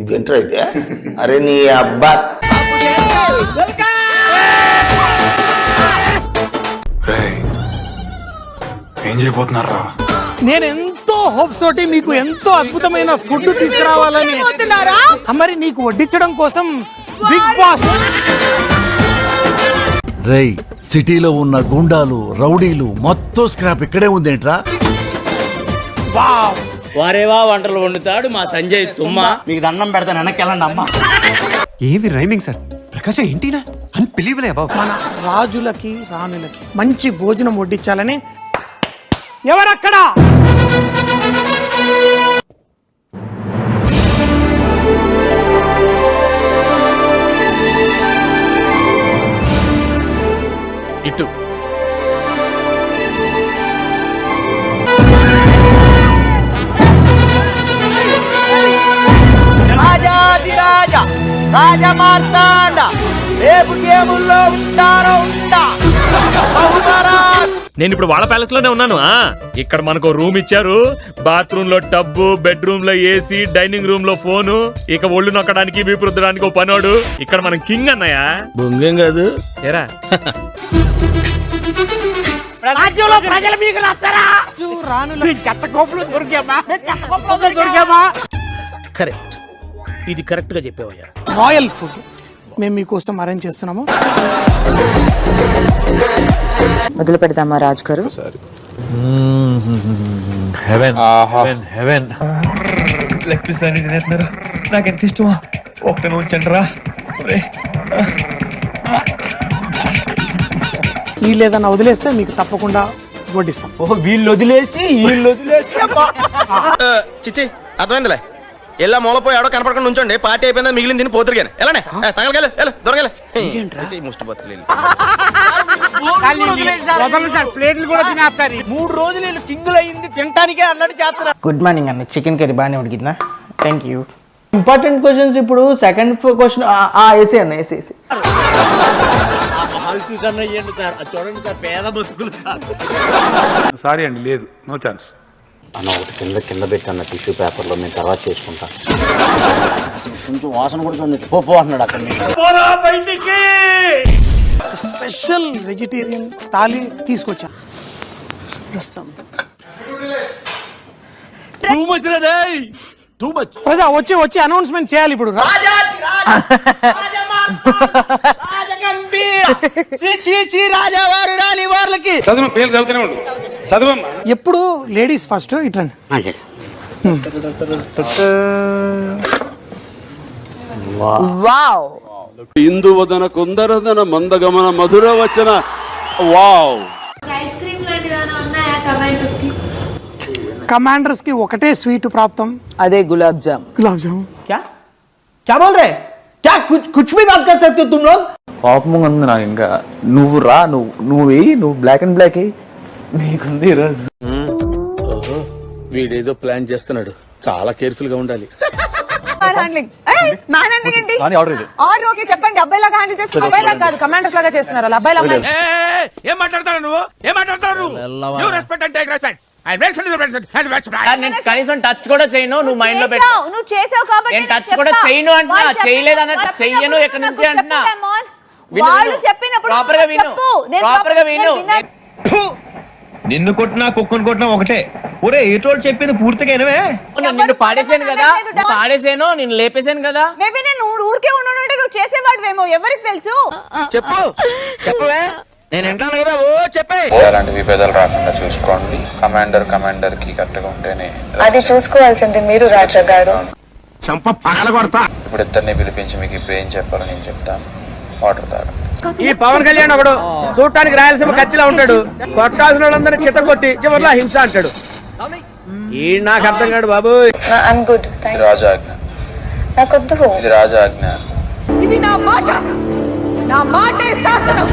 ఇదేంట్రా అయితే? అరే నీ అబ్బా ఏం చేయబోతున్నారా? నేను ఎంతో హోప్స్ తోటి మీకు ఎంతో అద్భుతమైన ఫుడ్ తీసుకురావాలని మరి నీకు వడ్డించడం కోసం బిగ్ బాస్. రేయ్, సిటీలో ఉన్న గుండాలు రౌడీలు మొత్తం స్క్రాప్ ఇక్కడే ఉందేంట్రా? వారేవా వంటలు వండుతాడు మా సంజయ్ తుమ్మ. మీకు దండం పెడతాను, వెనక్కి వెళ్ళండి అమ్మా. ఏది రైమింగ్ సార్? ప్రకాశం ఏంటినా అన్బిలీవబుల్ అబౌట్. మన రాజులకి రాణులకి మంచి భోజనం వడ్డించాలని ఎవరక్కడ? ఇటు రాజాదిరాజ రాజమార్తాండ రేపు గేముల్లో ఉంటారో ఉంటా. నేను ఇప్పుడు వాళ్ళ ప్యాలెస్ లోనే ఉన్నాను. ఇక్కడ మనకు రూమ్ ఇచ్చారు, బాత్రూమ్ లో టబ్బు, బెడ్రూమ్ లో ఏసీ, డైనింగ్ రూమ్ లో ఫోను, ఇక ఒళ్ళు నొక్కడానికి వీపు రుద్దడానికి ఓ పనోడు. ఇక్కడ మనం కింగ్ అన్నయ్య. బొంగేం కాదు ఏరా రాజ్యంలో ప్రజలు మీకు నచ్చరా? చెత్త కోపులు దొరికామా? కరెక్ట్, ఇది కరెక్ట్ గా చెప్పావయ్యా. రాయల్ ఫుడ్ మేము మీకోసం అరేంజ్ చేస్తున్నాము. మొదలు పెడదామా రాజ్ గారు? లెగ్ పీస్ అన్ని తినేస్తున్నారు. నాకు ఎంత ఇష్టమా, ఒకటే ఉంచండిరా. వీళ్ళు ఏదన్నా వదిలేస్తే మీకు తప్పకుండా వడ్డిస్తాం. వీళ్ళు వదిలేసి చిచ్చి అర్థమైందిలే. ఎలా మూలపోయి ఎవడో కనపడకుండా ఉంచండి. పార్టీ అయిపోయిందా మిగిలింది తిని పోతురు కానీ ఎలానే తగలగల దొరగలే ముష్టి బతులు. ప్లేట్లు కూడా తినేస్తారు. 3 రోజులు వీళ్ళు కింగులు అయింది తినటానికే అన్నట్టు చేస్తారు. గుడ్ మార్నింగ్ అన్న, చికెన్ కర్రీ బాగానే ఉడికిందా? Thank you. ఇంపార్టెంట్ క్వశ్చన్స్ ఇప్పుడు సెకండ్ క్వశ్చన్ వేసి అన్న వేసేసి చూడండి సార్, పేద బతుకులు సార్. సారీ అండి, లేదు, నో ఛాన్స్. అన్న ఒకటి కింద పెట్టన్న టిష్యూ పేపర్లో నేను తర్వాత చేసుకుంటాను. కొంచెం వాసన కూడా పో అన్నాడు అక్కడ. స్పెషల్ వెజిటేరియన్ థాలీ తీసుకొచ్చా. వచ్చి వచ్చి అనౌన్స్మెంట్ చేయాలి ఇప్పుడు. ఎప్పుడు లేడీస్ ఫస్ట్ ఇట్రండి. వావ్, ఇందువదన కుందరదన మందగమన మధుర వచన. వావ్. కమాండర్స్ కి ఒకటే స్వీట్ ప్రాప్తం, అదే గులాబ్ జామ్. గులాబ్ జామ్. क्या बोल रहे? क्या कुछ भी बात कर सकते हो तुम लोग? కోపంగా ఉంది నాకు. ఇంకా నువ్వు రా, నువ్వు వెయ్యి, నువ్వు బ్లాక్ అండ్ బ్లాక్ అయ్యి నీకుంది ఈరోజు. వీడేదో ప్లాన్ చేస్తున్నాడు, చాలా కేర్ఫుల్ గా ఉండాలి. చెప్పండి, అబ్బాయిలాగా హ్యాండిల్ చేస్తున్నారు. అబ్బాయిలాగా కాదు, కమాండర్స్ లాగా చేస్తున్నారు. అబ్బాయిలాగా ఏం మాట్లాడతాడు నువ్వు? ఏం మాట్లాడతాడు నేను కనీసం టచ్ కూడా చేయను. నువ్వు మైండ్ లో పెట్టు. నువ్వు చేసావు కాబట్టి నేను టచ్ కూడా చేయను అంటున్నా, చేయలేదన్న చెయ్యను ఎక్కడి నుంచి అంటున్నా. వాళ్ళు చెప్పినప్పుడు ప్రాపర్ గా విను, ప్రాపర్ గా విను. నిన్ను కొట్టినా కుక్కను కొట్టినా ఒకటే. ఒరే ఏటోళ్ళు చెప్పింది పూర్తిగా వినవే. నిన్ను పాడేసాను కదా, పాడేసాను, నిన్ను లేపేసాను కదా. మేబీ నేను ఊరికే ఉండుంటే నువ్వు చేసేవాడివేమో, ఎవరికి తెలుసు? చెప్పు చెప్పవే, నేను వింటాను కదా. ఓ చెప్పే. అలాంటి విభేదాలు రాకుండా చూసుకోండి. కమాండర్ కి కరెక్ట్గా ఉంటేనే. అది చూసుకోవాల్సింది మీరు రాజా గారు. చంప పగల కొడతా. ఇప్పుడు ఇద్దరిని పిలిపించి మీకు ఇప్పుడు ఏం చెప్పాలో నేను చెప్తాను. వాటర్ తాగండి. ఈ పవన్ కళ్యాణ్ ఒకడు చూడటానికి రాయలసీమ కత్తిలా ఉంటాడు. కొట్టాల్సిన వాళ్ళందరినీ చిత్త కొట్టి చివరిలో హింస అంటాడు. ఈ నాకు అర్థం కాదు బాబు. ఇది రాజాజ్ఞ. ఇది రాజాజ్ఞ. ఇది నా మాట, నా మాటే శాసనం.